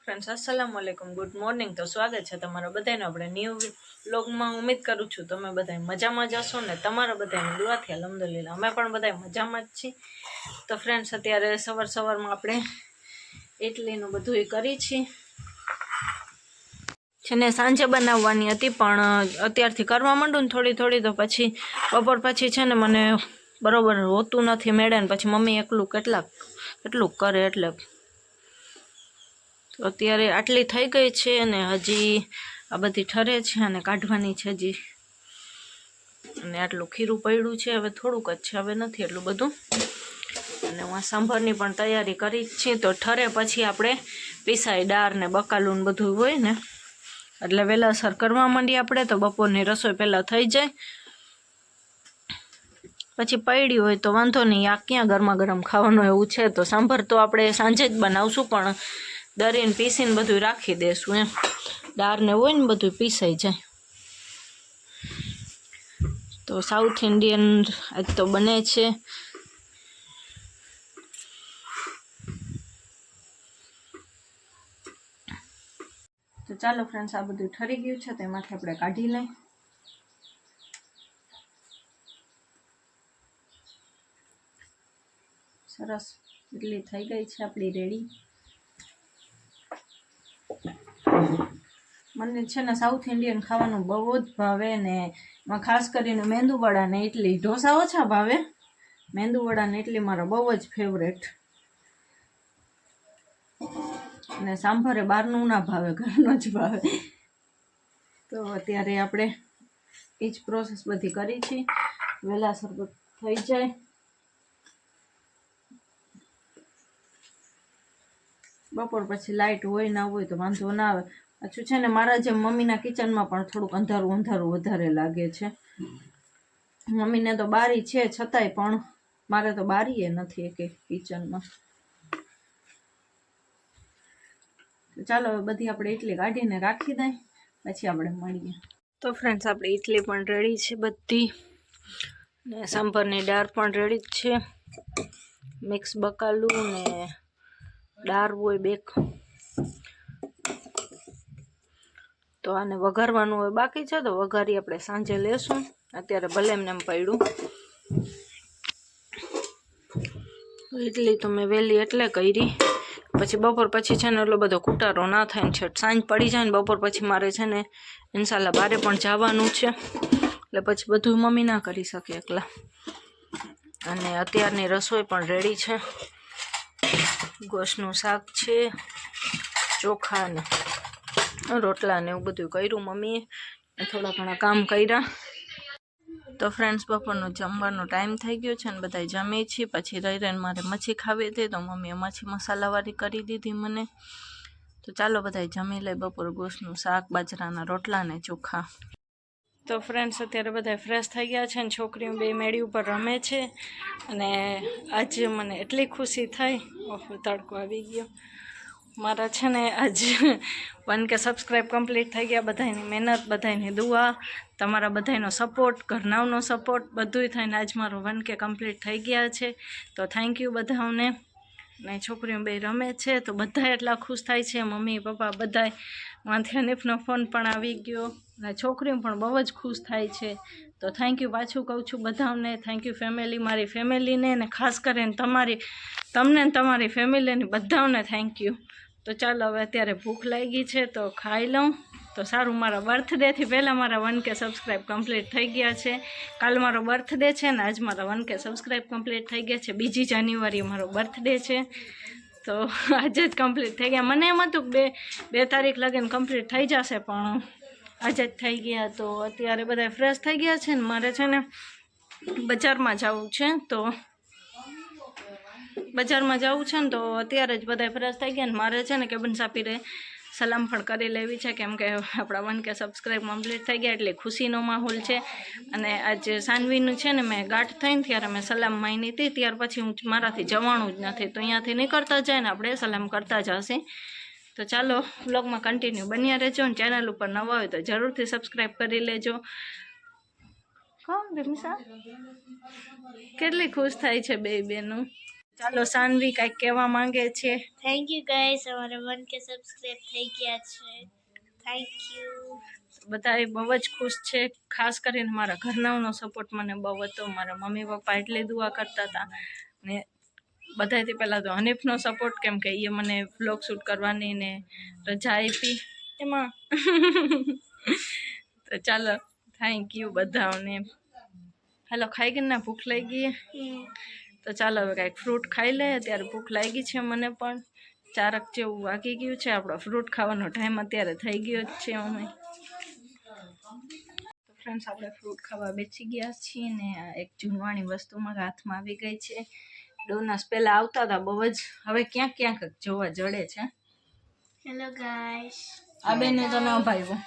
Friends अस्सलाम वालेकुम good morning. तो स्वागत है तमारा बधाईनो આપણે ન્યૂ વ્લોગમાં। ઉમ્મીદ કરું છું તમે બધા મજામાં જ હશો ને તમારા બધાની દુઆથી અલ્હમ્દુલિલ્લાહ અમે પણ બધા મજામાં જ છીએ। તો ફ્રેન્ડ્સ અત્યારે સવારમાં આપણે ઇડલીનું બધું કરી છીએ છે ને સાંજે બનાવવાની હતી, પણ અત્યારથી કરવા માંડું ને થોડી થોડી તો પછી બપોર પછી છે ને મને બરોબર હોતું નથી મેળે ને પછી મમ્મી એકલું કેટલું કરે એટલે તો અત્યારે આટલી થઈ ગઈ છે અને હજી આ બધી ઠરે છે અને કાઢવાની છે હજી, અને આટલું ખીરું પડ્યું છે, હવે થોડુંક જ છે, હવે નથી એટલું બધું। અને હું સાંભરની પણ તૈયારી કરી જ છીએ, તો ઠરે પછી આપણે પીસાઈ દાળ ને બકાલું ને બધું હોય ને એટલે વહેલાસર કરવા માંડીએ આપણે, તો બપોરની રસોઈ પહેલાં થઈ જાય। પછી પડી હોય તો વાંધો નહીં, આ ક્યાં ગરમા ગરમ ખાવાનું એવું છે, તો સાંભર તો આપણે સાંજે જ બનાવશું, પણ દરીને પીસીને બધું રાખી દઈશું એમ, દાળ ને હોય ને બધું પીસાઈ જાય। તો સાઉથ ઇન્ડિયન આજ તો બને છે। તો ચાલો ફ્રેન્ડ્સ, આ બધું ઠરી ગયું છે તો એમાંથી આપણે કાઢી લઈએ। સરસ ઇડલી થઈ ગઈ છે આપણી રેડી। મને છે ને સાઉથ ઇન્ડિયન ખાવાનું બહુ જ ભાવે ને એમાં ખાસ કરીને મેંદુવડા ને ઇડલી, ઢોસા ઓછા ભાવે, મેંદુવડા ને ઇડલી મારો બહુ જ ફેવરેટ। અને સાંભારે બહારનું ના ભાવે, ઘરનું જ ભાવે। તો અત્યારે આપણે એ જ પ્રોસેસ બધી કરી છે, વહેલાસર થઈ જાય। બપોર પછી લાઇટ હોય ના હોય તો વાંધો ના આવે। પાછું છે ને મારા જેમ મમ્મીના કિચનમાં પણ થોડુંક અંધારું વધારે લાગે છે। મમ્મીને તો બારી છે છતાંય પણ મારે તો બારીએ નથી કે કિચનમાં। ચાલો હવે બધી આપણે ઇડલી કાઢીને રાખી દઈએ, પછી આપણે મળીએ। તો ફ્રેન્ડ્સ આપણી ઇડલી પણ રેડી છે બધી, ને સાંભારની દાળ પણ રેડી જ છે, મિક્સ બકાલું ને દાળ હોય બેક। તો આને વઘારવાનું હોય બાકી છે, તો વઘારી આપણે સાંજે લેશું, અત્યારે ભલે એમને એમ પડ્યું। ઇડલી તો મેં વહેલી એટલે કરી, પછી બપોર પછી છે ને એટલો બધો કુટારો ના થાય ને છે, સાંજ પડી જાય ને બપોર પછી મારે છે ને ઇન્શાલ્લાહ બારે પણ જવાનું છે, એટલે પછી બધું મમ્મી ના કરી શકે એકલા। અને અત્યારની રસોઈ પણ રેડી છે, ગોશનું શાક છે, ચોખા ને રોટલા ને એવું બધું કર્યું મમ્મીએ, થોડા ઘણા કામ કર્યા। તો ફ્રેન્ડ્સ બપોરનો જમવાનો ટાઈમ થઈ ગયો છે ને બધા જમીએ છીએ, પછી રહીને મારે મચ્છી ખાવી હતી તો મમ્મીએ મચ્છી મસાલાવાળી કરી દીધી મને। તો ચાલો બધા જમી લે, બપોર ગોશનું શાક, બાજરાના રોટલા ને ચોખા। તો ફ્રેન્ડ્સ અત્યારે બધા ફ્રેશ થઈ ગયા છે ને છોકરીઓ બે મેળી ઉપર રમે છે, અને આજે મને એટલી ખુશી થઈ, તડકો આવી ગયો મારા છે ને આજ 1K સબસ્ક્રાઈબ કમ્પ્લીટ થઈ ગયા। બધાની મહેનત, બધાની દુઆ, તમારા બધાનો સપોર્ટ, ઘરનાઓનો સપોર્ટ બધુંય થઈને આજ મારો 1K કમ્પ્લીટ થઈ ગયા છે। તો થેન્ક યુ બધાઓને। ને છોકરીઓ બે રમે છે તો બધા એટલા ખુશ થાય છે, મમ્મી પપ્પા બધાય, માથે હનીફનો ફોન પણ આવી ગયો, અને છોકરીઓ પણ બહુ જ ખુશ થાય છે। તો થેન્ક યુ પાછું કહું છું બધાઓને, થેન્ક યુ ફેમિલી, મારી ફેમિલીને, ને ખાસ કરીને તમને ને તમારી ફેમિલીને બધાઓને થેન્ક યુ। તો ચાલો હવે અત્યારે ભૂખ લાગી છે તો ખાઈ લઉં। તો સારું, મારા બર્થડેથી પહેલાં મારા 1K સબસ્ક્રાઈબ કમ્પ્લીટ થઈ ગયા છે। કાલ મારો બર્થડે છે ને આજ મારા 1K સબસ્ક્રાઈબ કમ્પ્લીટ થઈ ગયા છે। 2 જાન્યુઆરી મારો બર્થડે છે, તો આજે જ કમ્પ્લીટ થઈ ગયા। મને એમ હતું કે 2 તારીખ લગીને કમ્પ્લીટ થઈ જશે, પણ આજે જ થઈ ગયા। તો અત્યારે બધા ફ્રેશ થઈ ગયા છે ને મારે છે ને બજારમાં જવું છે, તો બજારમાં જવું છે ને તો અત્યારે જ બધા ફ્રેશ થઈ ગયા ને મારે છે ને કેબન સાપીરે સલામ પણ કરી લેવી છે, કેમ કે આપણા 1K સબસ્ક્રાઈબ કમ્પ્લીટ થઈ ગયા એટલે ખુશીનો માહોલ છે। અને આજે સાનવીનું છે ને મેં ગાંઠ થઈને ત્યારે મેં સલામ માની હતી, ત્યાર પછી મારાથી જવાનું જ નથી, તો અહીંયાથી નીકળતા જાય ને આપણે સલામ કરતા જ હશે। તો ચાલો વ્લોગમાં કન્ટિન્યુ બન્યા રહેજો, ને ચેનલ ઉપર નવા હોય તો જરૂરથી સબસ્ક્રાઈબ કરી લેજો। કોણ રમીશા કેટલી ખુશ થાય છે બે બેનું। ચાલો સાનવી કાંઈક કહેવા માંગે છે. થેન્ક યુ ગાઈસ, અમારે 1K સબસ્ક્રાઇબ થઈ ગયા છે. Thank you. બધા બહુ જ ખુશ છે, ખાસ કરીને મારા ઘરનાઓનો સપોર્ટ મને બહુ હતો. મારા મમ્મી પપ્પા એટલી દુઆ કરતા હતા ને બધાથી પહેલાં તો હનીફનો સપોર્ટ, કેમ કે એ મને વ્લોગ શૂટ કરવાની ને રજા આપી એમાં. તો ચાલો થેન્ક યુ બધાઓને. હાલો ખાઈ ગઈ ને, ભૂખ લાગી. તો ચાલો હવે કાંઈક ફ્રૂટ ખાઈ લે. અત્યારે ભૂખ લાગી છે મને પણ. 4 જેવું વાગી ગયું છે. આપણો ફ્રૂટ ખાવાનો ટાઈમ અત્યારે થઈ ગયો જ છે. અમે તો ફ્રેન્ડ્સ આપણે ફ્રૂટ ખાવા બેસી ગયા છીએ ને એક જૂનવાણી વસ્તુ મારા હાથમાં આવી ગઈ છે. ડોનાસ પહેલાં આવતા હતા બહુ જ, હવે ક્યાંક ક્યાંક જોવા જડે છે. Hello guys. આ બેને તો ન ભાવ્યું,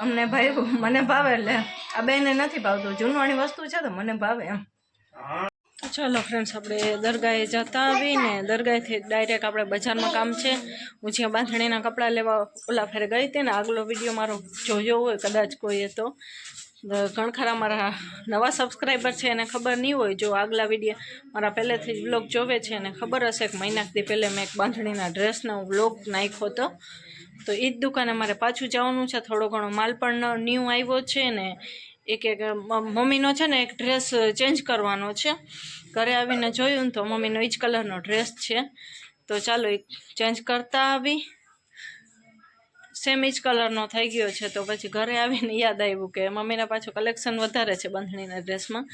અમને ભાવ્યું, મને ભાવે. એટલે આ બેને નથી ભાવતું. જૂનવાણી વસ્તુ છે તો મને ભાવે એમ. તો ચાલો ફ્રેન્ડ્સ આપણે દરગાહે જતા આવીને દરગાહેથી ડાયરેક્ટ આપણે બજારમાં કામ છે. હું જ્યાં બાંધણીના કપડાં લેવા ઓલા ફેરે ગઈ હતી ને, આગલો વિડીયો મારો જોયો હોય કદાચ કોઈએ તો ઘણા ખરા મારા નવા સબસ્ક્રાઈબર છે એને ખબર નહીં હોય. જો આગલા વિડીયો મારા પહેલેથી જ વ્લોગ જોવે છે એને ખબર હશે કે મહિનાથી પહેલાં મેં એક બાંધણીના ડ્રેસનો વ્લોગ નાખ્યો હતો. તો એ જ દુકાને મારે પાછું જવાનું છે. થોડો ઘણો માલ પણ ન્યૂ આવ્યો છે ને એક મમ્મીનો છે ને એક ડ્રેસ ચેન્જ કરવાનો છે. ઘરે આવીને જોયું ને તો મમ્મીનો એ જ કલરનો ડ્રેસ છે. તો ચાલો એક ચેન્જ કરતા આવી. સેમ જ કલરનો થઈ ગયો છે. તો પછી ઘરે આવીને યાદ આવ્યું કે મમ્મીને પાછું કલેક્શન વધારે છે બાંધણીના ડ્રેસમાં.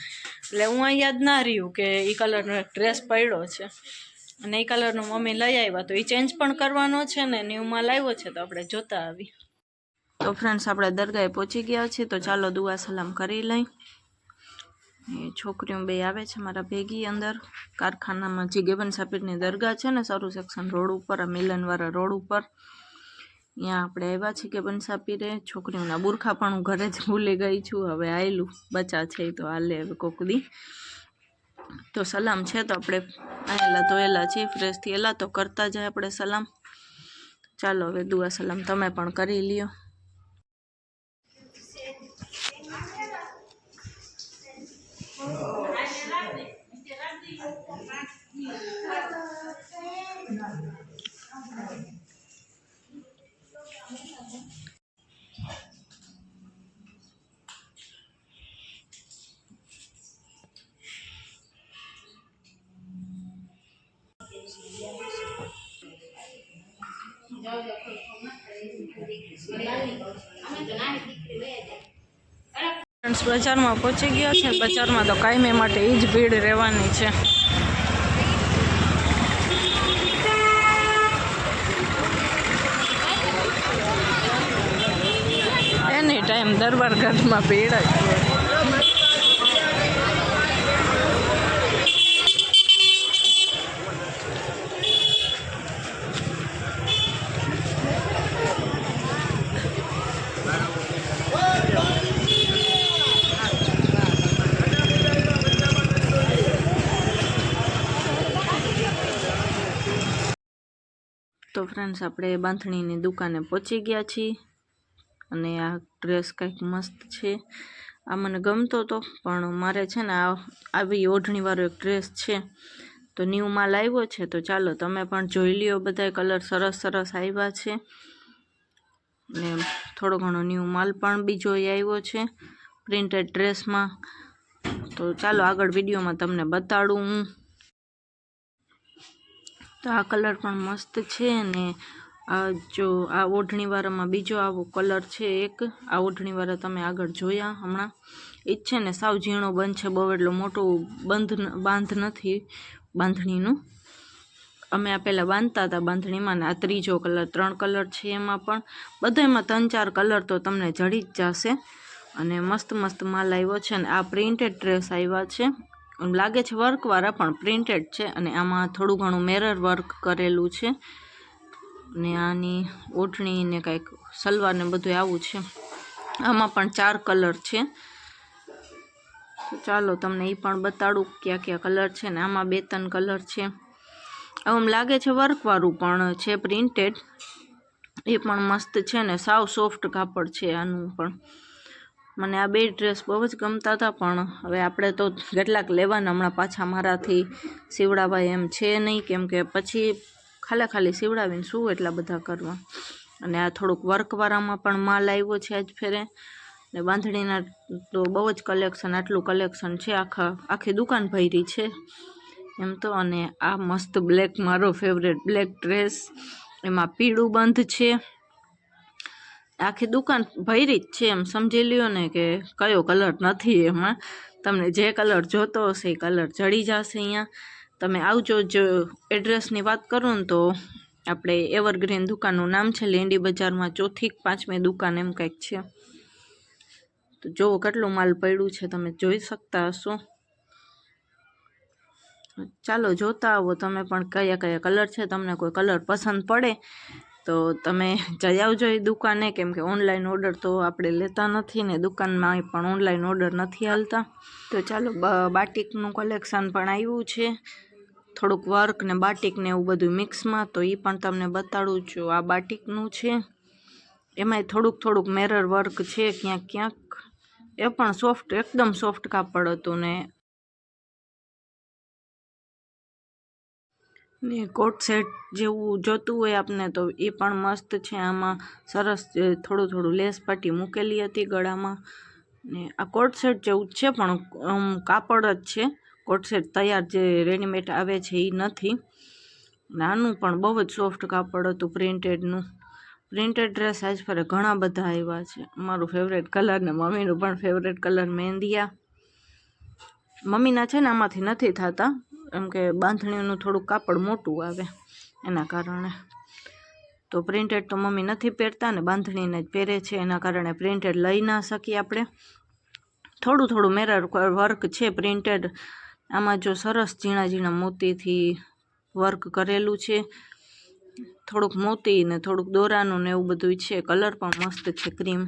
એટલે હું આ યાદ ના રહ્યું કે એ કલરનો એક ડ્રેસ પડ્યો છે અને એ કલરનો મમ્મી લઈ આવ્યા. તો એ ચેન્જ પણ કરવાનો છે ને ન્યૂમાં લાવ્યો છે. તો આપણે જોતા આવી. તો ફ્રેન્ડ્સ આપણે દરગાહે પહોંચી ગયા છીએ. તો ચાલો દુઆ સલામ કરી લઈ. એ છોકરીઓ બે આવે છે મારા ભેગી અંદર કારખાનામાં. જીગેબન સાપીરની દરગાહ છે ને સરું સેક્શન રોડ ઉપર, આ મિલનવાળા રોડ ઉપર. ત્યાં આપણે આવ્યા છીએ કે બંસાપીરે. છોકરીઓના બુરખા પણ હું ઘરે જ ભૂલી ગઈ છું. હવે આવેલું બચા છે તો હાલે હવે કોક દી. તો સલામ છે તો આપણે આવેલા ધોયેલા છીએ, ફ્રેશ થયેલા તો કરતા જાય આપણે સલામ. ચાલો હવે દુઆ સલામ તમે પણ કરી લ્યો. બજારમાં પહોંચી ગયા છે. બજારમાં તો કાયમી માટે એ જ ભીડ રહેવાની છે. એની ટાઈમ દરબાર ઘરમાં ભીડ જ હોય. તો ફ્રેન્ડ્સ આપણે બાંધણીની દુકાને પહોંચી ગયા છીએ અને આ ડ્રેસ કંઈક મસ્ત છે. આ મને ગમતો હતો પણ મારે છે ને આવી ઓઢણીવાળો એક ડ્રેસ છે તો ન્યૂ માલ આવ્યો છે. તો ચાલો તમે પણ જોઈ લ્યો. બધા કલર સરસ સરસ આવ્યા છે ને થોડો ઘણો ન્યૂ માલ પણ બીજો આવ્યો છે પ્રિન્ટેડ ડ્રેસમાં. તો ચાલો આગળ વિડીયોમાં તમને બતાડું હું. તો આ કલર પણ મસ્ત છે ને આ જો આ ઓઢણીવાળામાં બીજો આવો કલર છે એક. આ ઓઢણીવાળા તમે આગળ જોયા હમણાં. એ જ છે ને સાવ ઝીણો બંધ છે, બહુ એટલો મોટો બાંધ નથી બાંધણીનું. અમે આ પહેલાં બાંધતા હતા બાંધણીમાં ને આ ત્રીજો કલર. 3 કલર છે એમાં પણ. બધામાં 3-4 કલર તો તમને જડી જ જશે અને મસ્ત મસ્ત માલ આવ્યો છે. અને આ પ્રિન્ટેડ ડ્રેસ આવ્યા છે. લાગે છે વર્કવાળા પણ પ્રિન્ટેડ છે અને આમાં થોડું ઘણું મિરર વર્ક કરેલું છે ને આની ઓઢણી ને કંઈક સલવાર ને બધું આવું છે. આમાં પણ 4 કલર છે. તો ચાલો તમને એ પણ બતાડું કયા કયા કલર છે ને આમાં 2-3 કલર છે. આમ લાગે છે વર્કવાળું પણ છે પ્રિન્ટેડ. એ પણ મસ્ત છે ને સાવ સોફ્ટ કાપડ છે આનું પણ. મને આ બે ડ્રેસ બહુ જ ગમતા હતા, પણ હવે આપણે તો કેટલાક લેવાના હમણાં પાછા મારાથી સીવડાવા એમ છે નહીં, કેમ કે પછી ખાલી સીવડાવીને શું એટલા બધા કરવા. અને આ થોડુંક વર્કવાળામાં પણ માલ આવ્યો છે આજ ફેરે, ને બાંધણીના તો બહુ જ કલેક્શન, આટલું કલેક્શન છે, આખી દુકાન ભરી છે એમ તો. અને આ મસ્ત બ્લેક, મારો ફેવરેટ બ્લેક ડ્રેસ, એમાં પીળું બંધ છે, આખી દુકાન ભરી જ છે એમ સમજી લ્યો ને, કે કયો કલર નથી એમાં. તમને જે કલર જોતો હશે એ કલર જડી જશે અહીંયા. તમે આવજો. જો એડ્રેસની વાત કરું ને તો આપણે એવરગ્રીન દુકાનનું નામ છે, લેન્ડી બજારમાં 4થી 5મી દુકાન એમ કંઈક છે. તો જોવો કેટલું માલ પડ્યું છે, તમે જોઈ શકતા હશો. ચાલો જોતા આવો તમે પણ કયા કયા કલર છે. તમને કોઈ કલર પસંદ પડે તો તમે જઈ આવજો એ દુકાને, કેમ કે ઓનલાઈન ઓર્ડર તો આપણે લેતા નથી ને દુકાનમાં પણ ઓનલાઈન ઓર્ડર નથી હાલતા. તો ચાલો બાટિકનું કલેક્શન પણ આવ્યું છે, થોડુંક વર્ક ને બાટિક ને એવું બધું મિક્સમાં, તો એ પણ તમને બતાડું છું. આ બાટિકનું છે, એમાંય થોડુંક મિરર વર્ક છે ક્યાંક, એ પણ સોફ્ટ, એકદમ સોફ્ટ કાપડ હતું. ને કોટ સેટ જેવું જોતું હોય આપને તો એ પણ મસ્ત છે. આમાં સરસ થોડું લેસ પટ્ટી મૂકેલી હતી ગળામાં, ને આ કોટ સેટ જેવું જ છે, પણ કાપડ જ છે. કોટ સેટ તૈયાર જે રેડીમેડ આવે છે એ નથી. નાનું પણ બહુ જ સોફ્ટ કાપડ હતું, પ્રિન્ટેડનું. પ્રિન્ટેડ ડ્રેસ આજ ફરે ઘણા બધા આવ્યા છે. મારું ફેવરેટ કલર ને મમ્મીનું પણ ફેવરેટ કલર મહેંદિયા. મમ્મીના છે ને આમાંથી નથી થતા, એમ કે બાંધણીનું થોડુંક કાપડ મોટું આવે એના કારણે. તો પ્રિન્ટેડ તો મમ્મી નથી પહેરતા ને બાંધણીને જ પહેરે છે, એના કારણે પ્રિન્ટેડ લઈ ના શકીએ આપણે. થોડું મિરર વર્ક છે પ્રિન્ટેડ. આમાં જો સરસ ઝીણા મોતીથી વર્ક કરેલું છે, થોડુંક મોતી ને થોડુંક દોરાનું ને એવું બધું છે. કલર પણ મસ્ત છે, ક્રીમ.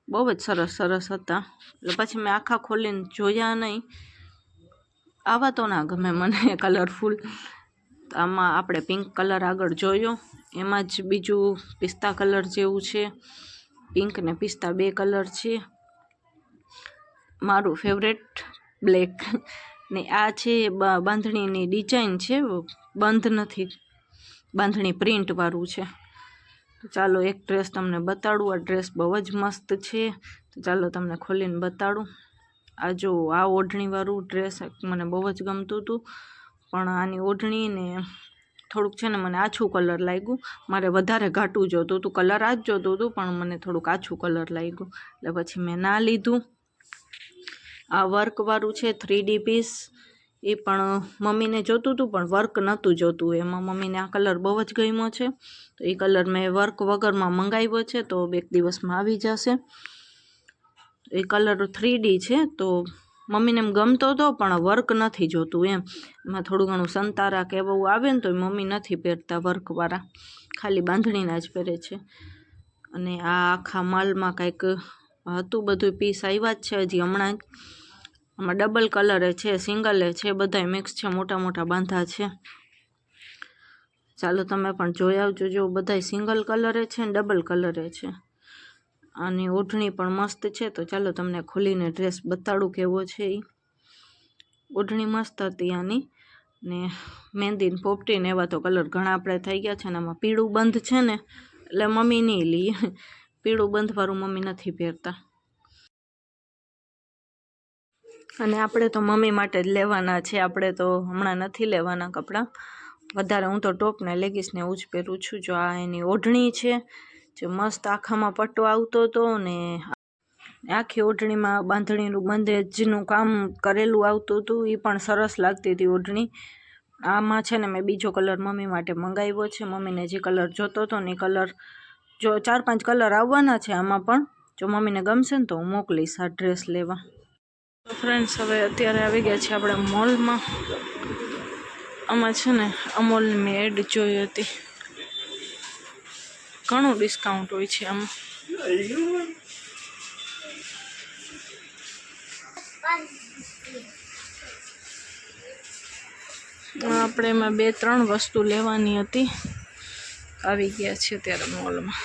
બહુ જ સરસ હતા. એટલે પછી મેં આખા ખોલીને જોયા નહીં. આવા તો ના ગમે મને કલરફુલ. આમાં આપણે પિંક કલર આગળ જોયો, એમાં જ બીજું પિસ્તા કલર જેવું છે. પિંક ને પિસ્તા બે કલર છે. મારું ફેવરેટ બ્લેક. ને આ છે બાંધણીની ડિઝાઇન છે, બંધ નથી, બાંધણી પ્રિન્ટ વાળું છે. તો ચાલો એક ડ્રેસ તમને બતાડું. આ ડ્રેસ બહુ જ મસ્ત છે, તો ચાલો તમને ખોલીને બતાડું. આ જો આ ઓઢણીવાળું ડ્રેસ મને બહુ જ ગમતું હતું, પણ આની ઓઢણી ને થોડુંક છે ને મને આછું કલર લાગ્યું. મારે વધારે ઘાટું જોતું હતું, કલર આ જ જોતું હતું, પણ મને થોડુંક આછું કલર લાગ્યું, એટલે પછી મેં ના લીધું. આ વર્કવાળું છે 3D પીસ, એ પણ મમ્મીને જોતું હતું પણ વર્ક નહોતું જોતું. એમાં મમ્મીને આ કલર બહુ જ ગમ્યો છે, તો એ કલર મેં વર્ક વગરમાં મંગાવ્યો છે, તો 2 દિવસમાં આવી જશે. એ કલર 3D છે, તો મમ્મીને એમ ગમતો હતો પણ વર્ક નથી જોતું એમ. એમાં થોડું ઘણું સંતારા કે એવું આવે ને તો મમ્મી નથી પહેરતા વર્કવાળા, ખાલી બાંધણીના જ પહેરે છે. અને આ આખા માલમાં કંઈક હતું બધું પીસ આવ્યા જ છે હજી હમણાં જ. આમાં ડબલ કલરે છે, સિંગલે છે, બધાય મિક્સ છે, મોટા બાંધા છે. ચાલો તમે પણ જોઈ આવજો. જો બધાય સિંગલ કલરે છે ને ડબલ કલરે છે. આની ઓઢણી પણ મસ્ત છે, તો ચાલો તમને ખોલીને ડ્રેસ બતાડું કેવો છે એ. ઓઢણી મસ્ત હતી આની, ને મહેંદી ને પોપટી ને એવા તો કલર ઘણા આપણે થઈ ગયા છે. ને આમાં પીળું બંધ છે ને, એટલે મમ્મી નહીં લઈએ. પીળું બંધવાળું મમ્મી નથી પહેરતા. અને આપણે તો મમ્મી માટે જ લેવાના છે, આપણે તો હમણાં નથી લેવાના કપડાં વધારે. હું તો ટોપ ને લેગીસ ને એવું જ પહેરું છું. જો આ એની ઓઢણી છે, જે મસ્ત આખામાં પટ્ટો આવતો હતો, ને આખી ઓઢણીમાં બાંધણીનું બંધેજનું કામ કરેલું આવતું હતું. એ પણ સરસ લાગતી હતી ઓઢણી. આમાં છે ને મેં બીજો કલર મમ્મી માટે મંગાવ્યો છે. મમ્મીને જે કલર જોતો હતો ને એ કલર, જો 4-5 કલર આવવાના છે આમાં પણ. જો મમ્મીને ગમશે ને તો હું મોકલીશ આ ડ્રેસ લેવા. તો ફ્રેન્ડ્સ, હવે અત્યારે આવી ગયા છે આપણે મોલમાં. આમાં છે ને અમૂલની મેં એડ જોઈ હતી, ઘણું ડિસ્કાઉન્ટ હોય છે આમાં. આપણે એમાં 2-3 વસ્તુ લેવાની હતી. આવી ગયા છે ત્યારે મોલમાં.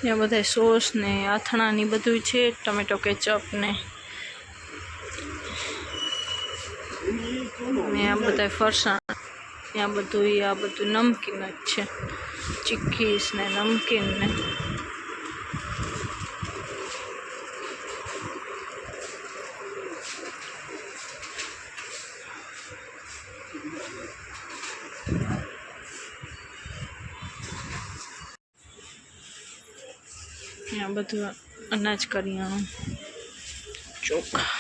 ત્યાં બધા સોસ ને આથણા ને બધું છે, ટમેટો કેચઅપ ને આ બધા ફરસાણ, આ બધું નમકીન જ છે, ચીક્કીસ ને નમકીન ને આ બધું અનાજ કરિયાણું, ચોખા,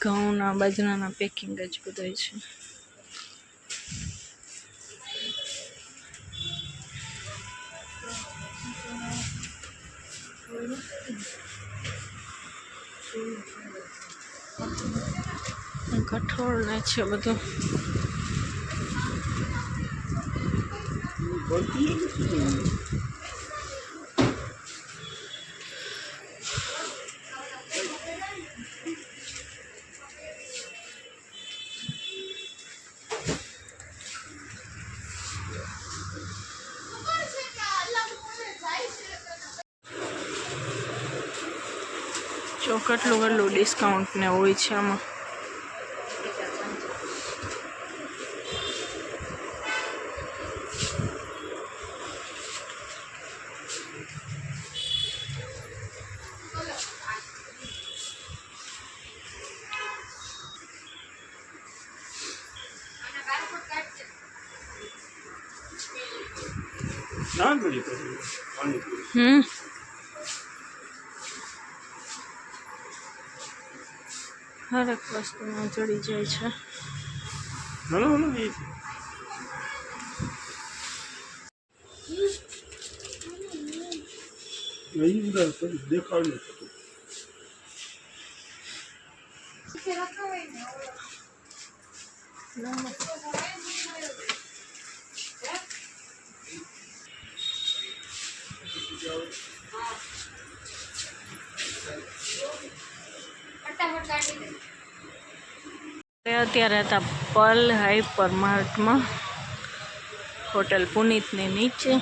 ઘઉંના બાજરાના પેકિંગ જ બધા છે. કઠોળ ને છે બધું. જો કેટલું ડિસ્કાઉન્ટ ને હોય છે આમાં. હરેક વસ્તુમાં ચડી જાય છે. અત્યારે હતા પલ હાઈપર માર્ટમાં, હોટલ પુનિતની નીચે.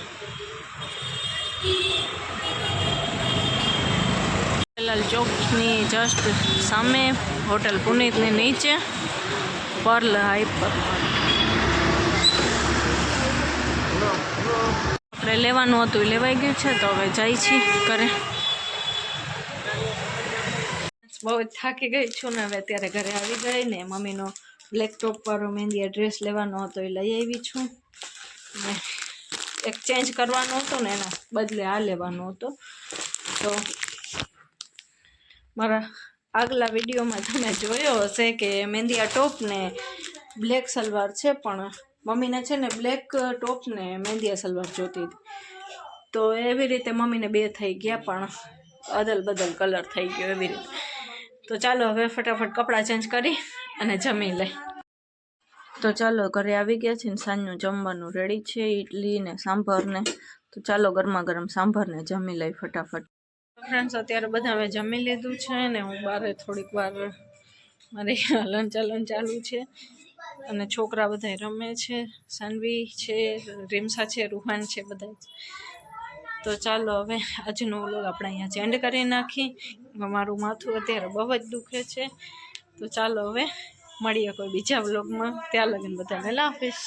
લાલ ચોકની જસ્ટ સામે હોટલ પુનિતની નીચે પર્લ હાઈપર માર્ટ. આપણે લેવાનું હતું લેવાઈ ગયું છે, તો હવે જાય છીએ ઘરે. બહુ જ થાકી ગઈ છું ને હવે અત્યારે ઘરે આવી ગઈ ને મમ્મીનો બ્લેક ટોપ વાળો મહેંદી ડ્રેસ લેવાનો હતો એ લઈ આવી છું ને એક્સચેન્જ કરવાનો હતો ને એના બદલે આ લેવાનો હતો. તો મારા આગલા વિડીયોમાં તમે જોયો હશે કે મહેંદી ટોપ ને બ્લેક સલવાર છે, પણ મમ્મીને છે ને બ્લેક ટોપ ને મહેંદી સલવાર જોતી હતી, તો એવી રીતે મમ્મીને બે થઈ ગયા, પણ અદલ બદલ કલર થઈ ગયો એવી રીતે. તો ચાલો હવે ફટાફટ કપડાં ચેન્જ કરી અને જમી લઈ. તો ચાલો ઘરે આવી ગયા છે ને સાંજનું જમવાનું રેડી છે, ઇડલી ને સાંભર ને. તો ચાલો ગરમા ગરમ સાંભર ને જમી લઈ ફટાફટ. ફ્રેન્ડ્સ અત્યારે બધા હવે જમી લીધું છે ને હું બહાર થોડીક વાર મારી હલન ચલન ચાલુ છે અને છોકરા બધા રમે છે, સાનવી છે, રીમસા છે, રૂહાન છે બધા. તો ચાલો હવે આજનો વ્લોગ આપણે અહીંયા એન્ડ કરી નાખી. મારું માથું અત્યારે બહુ જ દુખે છે. તો ચાલો હવે મળીએ કોઈ બીજા વ્લોગમાં. ત્યાં લગન બધાને અલ્લાહ હાફિઝ.